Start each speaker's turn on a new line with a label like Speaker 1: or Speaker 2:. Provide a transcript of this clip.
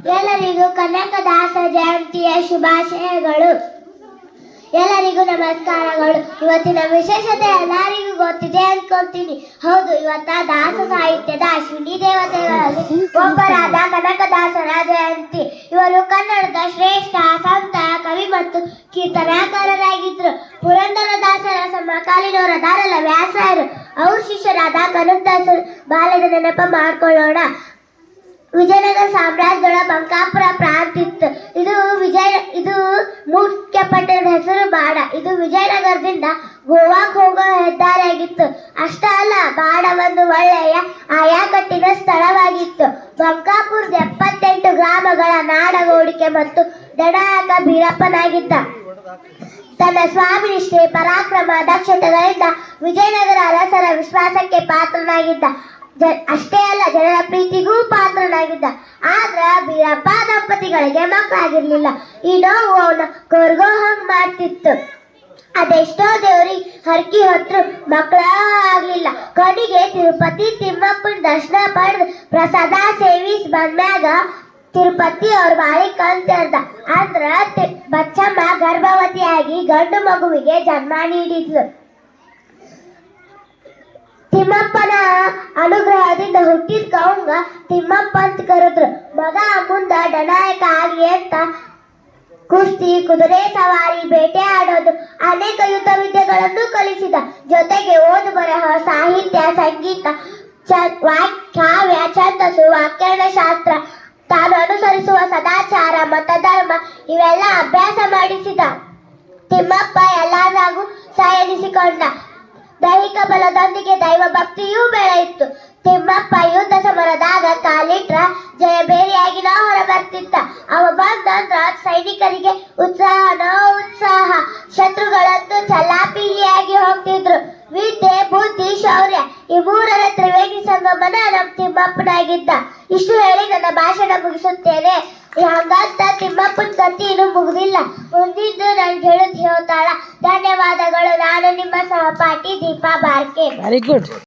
Speaker 1: ಎಲ್ಲರಿಗೂ ಕನಕದಾಸ ಜಯಂತಿಯ ಶುಭಾಶಯಗಳು. ಎಲ್ಲರಿಗೂ ನಮಸ್ಕಾರಗಳು. ಇವತ್ತಿನ ವಿಶೇಷತೆ ಎಲ್ಲರಿಗೂ ಗೊತ್ತಿದೆ ಅನ್ಕೊಂತೀನಿ. ಹೌದು, ಇವತ್ತ ದಾಸ ಸಾಹಿತ್ಯದ ಅಶ್ವಿನಿ ದೇವತೆಗಳಲ್ಲಿ ಒಬ್ಬರಾದ ಕನಕದಾಸರ ಜಯಂತಿ. ಇವರು ಕನ್ನಡದ ಶ್ರೇಷ್ಠ ಸಂತ, ಕವಿ ಮತ್ತು ಕೀರ್ತನಾಕಾರರಾಗಿದ್ದರು. ಪುರಂದರದಾಸರ ಸಮಕಾಲೀನವರಾದ ವ್ಯಾಸರು ಅವ್ರ ಶಿಷ್ಯರಾದ ಕನಕದಾಸರು ಬಾಲ್ಯದ ನೆನಪ ಮಾಡ್ಕೊಳ್ಳೋಣ. ವಿಜಯನಗರ ಸಾಮ್ರಾಜ್ಯದೊಳ ಬಂಕಾಪುರ ಪ್ರಾಂತ ಇತ್ತು. ಇದು ಮುಖ್ಯ ಪಟ್ಟಣದ ಹೆಸರು ಬಾಡ. ಇದು ವಿಜಯನಗರದಿಂದ ಗೋವಾಕ್ ಹೋಗೋ ಹೆದ್ದಾರಿಯಾಗಿತ್ತು. ಅಷ್ಟ ಅಲ್ಲ, ಬಾಡ ಒಂದು ಒಳ್ಳೆಯ ಆಯಾಕಟ್ಟಿನ ಸ್ಥಳವಾಗಿತ್ತು. ಬಂಕಾಪುರದ 78 ಗ್ರಾಮಗಳ ನಾಡಗೌಡಿಕೆ ಮತ್ತು ದಡಾಯಕ ಬೀರಪ್ಪನಾಗಿದ್ದ. ತನ್ನ ಸ್ವಾಮಿನಿಷ್ಠೆ, ಪರಾಕ್ರಮ, ದಕ್ಷತೆಗಳಿಂದ ವಿಜಯನಗರ ಅರಸರ ವಿಶ್ವಾಸಕ್ಕೆ ಪಾತ್ರನಾಗಿದ್ದ. ಅಷ್ಟೇ ಅಲ್ಲ, ಜನರ ಪ್ರೀತಿಗೂ ಪಾತ್ರನಾಗಿದ್ದ. ಆದ್ರ ಬೀರಪ್ಪ ದಂಪತಿಗಳಿಗೆ ಮಕ್ಕಳಾಗಿರ್ಲಿಲ್ಲ. ಈ ನೋವು ಅವನ ಕೊರ್ಗೋ ಹಂಗ್ ಮಾಡ್ತಿತ್ತು. ಅದೆಷ್ಟೋ ದೇವ್ರಿಗೆ ಹರಕಿ ಹೊತ್ರು ಮಕ್ಕಳ ಆಗ್ಲಿಲ್ಲ. ಕೊನೆಗೆ ತಿರುಪತಿ ತಿಮ್ಮಪ್ಪನ ದರ್ಶನ ಪಡೆದು ಪ್ರಸಾದ ಸೇವಿಸ್ ಬಂದ್ಮ್ಯಾಗ ತಿರುಪತಿ ಅವ್ರ ಬಾಳಿ ಕಣ್ ತೆರೆದ. ಅಂದ್ರ ಬಚ್ಚಮ್ಮ ಗರ್ಭವತಿಯಾಗಿ ಗಂಡು ಮಗುವಿಗೆ ಜನ್ಮ ನೀಡಿದ್ಲು. ತಿಮ್ಮಪ್ಪನ ಅನುಗ್ರಹದಿಂದ ಹುಟ್ಟಿದ ಕವಂಗ ತಿಮ್ಮಪ್ಪ ಅಂತ ಕರೆದ್ರು. ಮಗ ಮುಂದ ಡನಾಯಕ ಆಗ್ಲಿ ಅಂತ ಕುಸ್ತಿ, ಕುದುರೆ ಸವಾರಿ, ಬೇಟೆ ಆಡೋದು, ಅನೇಕ ಯುದ್ಧ ವಿದ್ಯೆಗಳನ್ನು ಕಲಿಸಿದ. ಜೊತೆಗೆ ಓದು ಬರಹ, ಸಾಹಿತ್ಯ, ಸಂಗೀತ, ಕಾವ್ಯ, ಛಂದಸ್ಸು, ವ್ಯಾಕರಣ ಶಾಸ್ತ್ರ, ತಾನು ಅನುಸರಿಸುವ ಸದಾಚಾರ, ಮತಧರ್ಮ ಇವೆಲ್ಲ ಅಭ್ಯಾಸ ಮಾಡಿಸಿದ. ತಿಮ್ಮಪ್ಪ ಎಲ್ಲರಾಗೂ ಸಹನಿಸಿಕೊಂಡ. ದೈಹಿಕ ಬಲದೊಂದಿಗೆ ದೈವ ಭಕ್ತಿಯೂ ಬೆಳೆಯಿತು. ತಿಮ್ಮಪ್ಪ ಯುದ್ಧ ಸಮರದಾಗ ಕಾಲಿಟ್ರ ಜಯಬೇರಿಯಾಗಿ ಹೊರ ಬರ್ತಿದ್ದ. ಅವ ಬಂದಂದ್ರ ಸೈನಿಕರಿಗೆ ಉತ್ಸಾಹ, ಶತ್ರುಗಳಂತೂ ಚಲ್ಲಾಪಿಲ್ಲಿಯಾಗಿ ಹೋಗ್ತಿದ್ರು. ವಿದ್ಯೆ, ಬುದ್ಧಿ, ಶೌರ್ಯ ಈ ಮೂರರ ತ್ರಿವೇಣಿ ಸಂಗಮನ ನಮ್ಮ ತಿಮ್ಮಪ್ಪನಾಗಿದ್ದ. ಇಷ್ಟು ಹೇಳಿ ನನ್ನ ಭಾಷಣ ಮುಗಿಸುತ್ತೇನೆ. ಹಂಗಂತ ತಿಮ್ಮಪ್ಪನ ಕಥೆ ಇನ್ನೂ ಮುಗಿದಿಲ್ಲ. ಮುಂದಿದ್ದು ನನ್ಗೆ ಹೇಳ್ತಾಳ. ಧನ್ಯವಾದಗಳು. ನಾನು ನಿಮ್ಮ ಸಹಪಾಠಿ ದೀಪಾ ಬಾರ್ಕೆ.
Speaker 2: Very good.